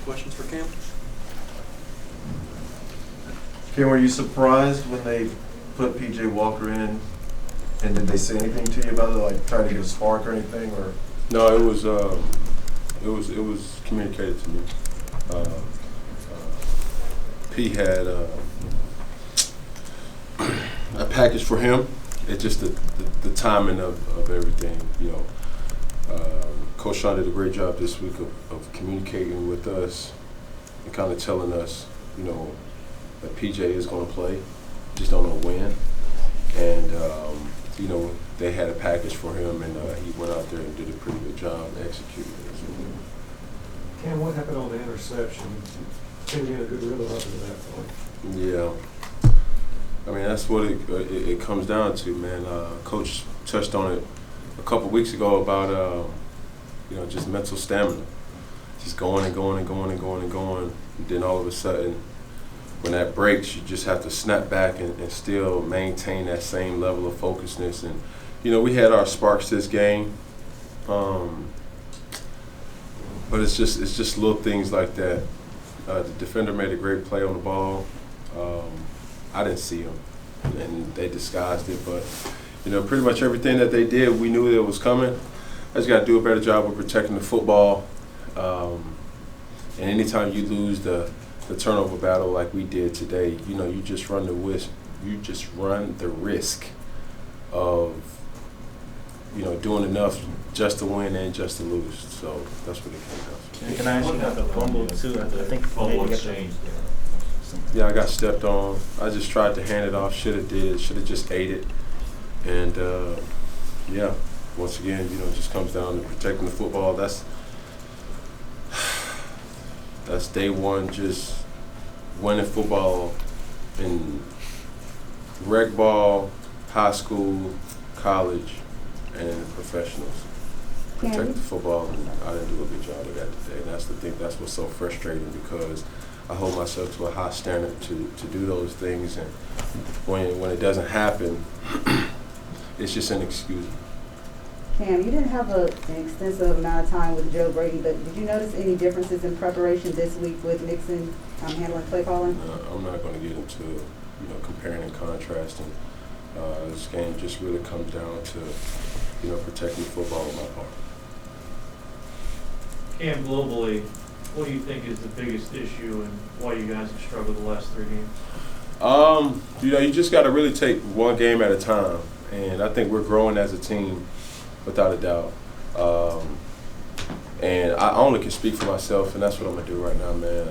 questions for Cam? Cam, were you surprised when they put P.J. Walker in, and did they say anything to you about it, like trying to get a spark or anything, or? No, it was communicated to me. P had a package for him. It's just the timing of everything, you know. Coach Sean did a great job this week of communicating with us and kind of telling us, you know, that PJ is going to play, just don't know when. And, you know, they had a package for him, and he went out there and did a pretty good job executing it. Cam, what happened on the interception? Can you get a good rhythm up to that point? Yeah. I mean, that's what it comes down to, man. Coach touched on it a couple weeks ago about, you know, just mental stamina. Just going and going and going and going and going. And then all of a sudden, when that breaks, you just have to snap back and still maintain that same level of focusness. And, you know, we had our sparks this game. But it's just little things like that. The defender made a great play on the ball. I didn't see him, and they disguised it. But, you know, pretty much everything that they did, we knew it was coming. I just got to do a better job of protecting the football. And anytime you lose the turnover battle like we did today, you know, you just run the risk of, you know, doing enough just to win and just to lose. So that's what it came down to. And can I ask you about the fumble too? I think fumble exchange. Yeah, I got stepped on. I just tried to hand it off. Should have just ate it. And yeah, once again, you know, it just comes down to protecting the football. That's day one, just winning football in rec ball, high school, college, and professionals. Protect the football, and I didn't do a good job of that today. And that's the thing. That's what's so frustrating, because I hold myself to a high standard to do those things, and when it doesn't happen, it's just inexcusable. Cam, you didn't have an extensive amount of time with Joe Brady, but did you notice any differences in preparation this week with Nixon handling play calling? I'm not going to get into, you know, comparing and contrasting. This game just really comes down to, you know, protecting football on my part. Cam, globally, what do you think is the biggest issue and why you guys have struggled the last 3 games? You know, you just got to really take one game at a time, and I think we're growing as a team, without a doubt. And I only can speak for myself, and that's what I'm gonna do right now, man.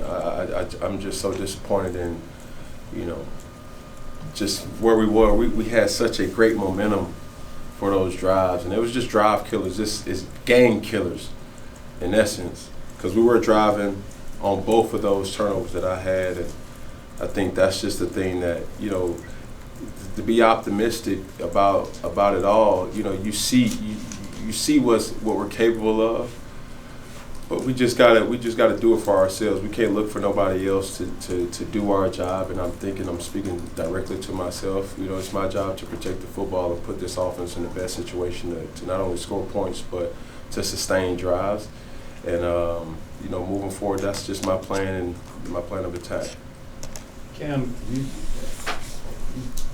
I'm just so disappointed in, you know, just where we were. We had such a great momentum for those drives, and it was just drive killers. This is game killers, in essence, because we were driving on both of those turnovers that I had, and I think that's just the thing that, you know, to be optimistic about it all. You know, you see what we're capable of, but we just gotta do it for ourselves. We can't look for nobody else to do our job. And I'm speaking directly to myself. You know, it's my job to protect the football and put this offense in the best situation to not only score points but to sustain drives. And you know, moving forward, that's just my plan and my plan of attack. Cam, you've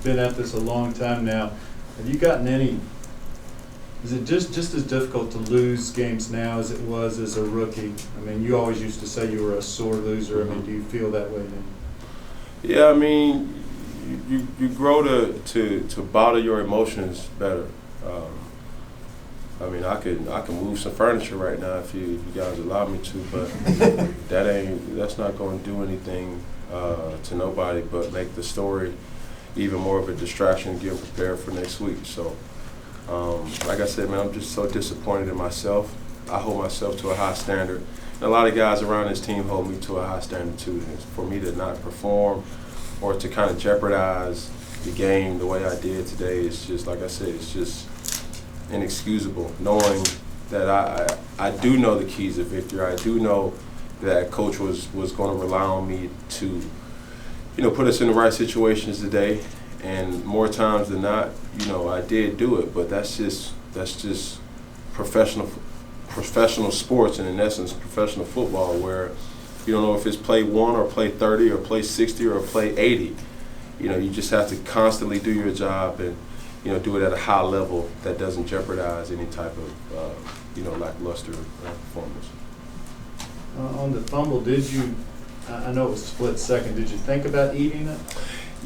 been at this a long time now. Have you gotten any? Is it just as difficult to lose games now as it was as a rookie? I mean, you always used to say you were a sore loser. I mean, do you feel that way now? Yeah, I mean, you grow to bottle your emotions better. I mean, I can move some furniture right now if you guys allow me to, but that's not going to do anything to nobody but make the story even more of a distraction and get prepared for next week. So, like I said, man, I'm just so disappointed in myself. I hold myself to a high standard. And a lot of guys around this team hold me to a high standard too. And for me to not perform or to kind of jeopardize the game the way I did today, it's just, like I said, it's just inexcusable, knowing that I do know the keys of victory. I do know that Coach was going to rely on me to, you know, put us in the right situations today. And more times than not, you know, I did do it. But that's just professional sports, and in essence, professional football, where You don't know if it's play 1 or play 30 or play 60 or play 80. You know, you just have to constantly do your job and, you know, do it at a high level that doesn't jeopardize any type of, you know, lackluster performance. On the fumble, did you, I know it was split second, did you think about eating it?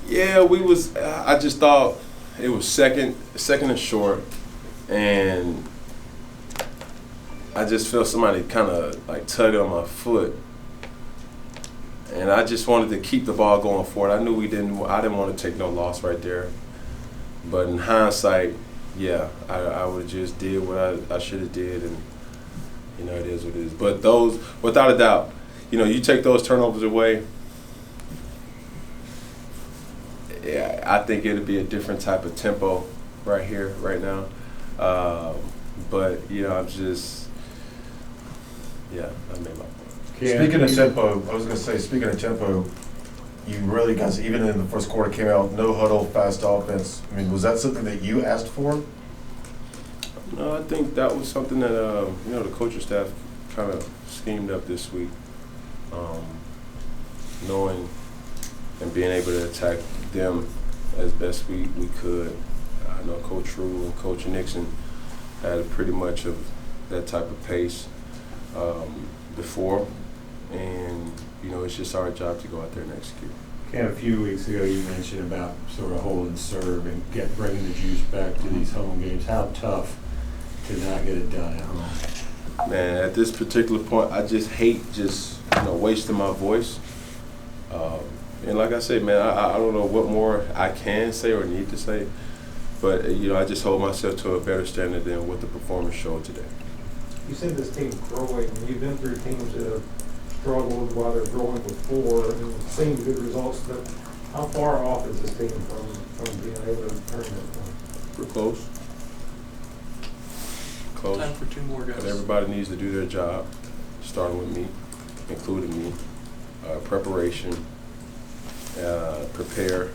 Yeah, I just thought it was second and short, and I just felt somebody kind of like tugging on my foot. And I just wanted to keep the ball going forward. I knew I didn't want to take no loss right there. But in hindsight, yeah, I would have just did what I should have did, and you know, it is what it is. But those, without a doubt, you know, you take those turnovers away, yeah, I think it'd be a different type of tempo right here, right now. But you know, I made my point. Speaking of tempo, I was going to say, speaking of tempo, you really guys, even in the first quarter, came out no huddle, fast offense. I mean, was that something that you asked for? No, I think that was something that you know, the coaching staff kind of schemed up this week, knowing and being able to attack them as best we could. I know Coach Rue and Coach Nixon had pretty much of that type of pace before, and you know, it's just our job to go out there and execute. Ken, a few weeks ago you mentioned about sort of hold and serve and bringing the juice back to these home games. How tough to not get it done at home? Man, at this particular point, I just hate wasting my voice. And like I said, man, I don't know what more I can say or need to say, but you know, I just hold myself to a better standard than what the performance showed today. You said this team's growing. You've been through teams that have struggled while they're growing with 4 and seeing good results. But how far off is this team from being able to turn that point? We're close. Close. Time for 2 more guys. But everybody needs to do their job, starting with me, including me. Preparation, prepare,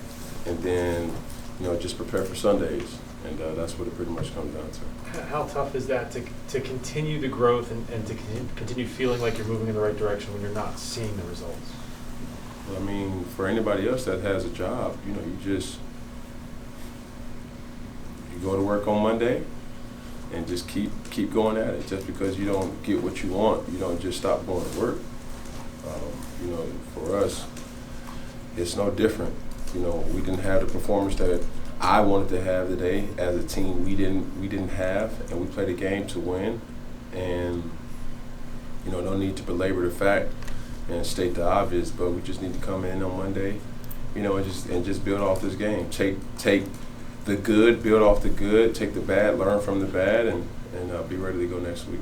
and then, you know, just prepare for Sundays. And that's what it pretty much comes down to. How tough is that to continue the growth and to continue feeling like you're moving in the right direction when you're not seeing the results? I mean, for anybody else that has a job, you know, you go to work on Monday and just keep going at it. Just because you don't get what you want, you don't just stop going to work. You know, for us, it's no different. You know, we didn't have the performance that I wanted to have today as a team. We didn't have, and we played a game to win. And you know, no need to belabor the fact and state the obvious, but we just need to come in on Monday, you know, and just build off this game. Take the good, build off the good. Take the bad, learn from the bad, and be ready to go next week.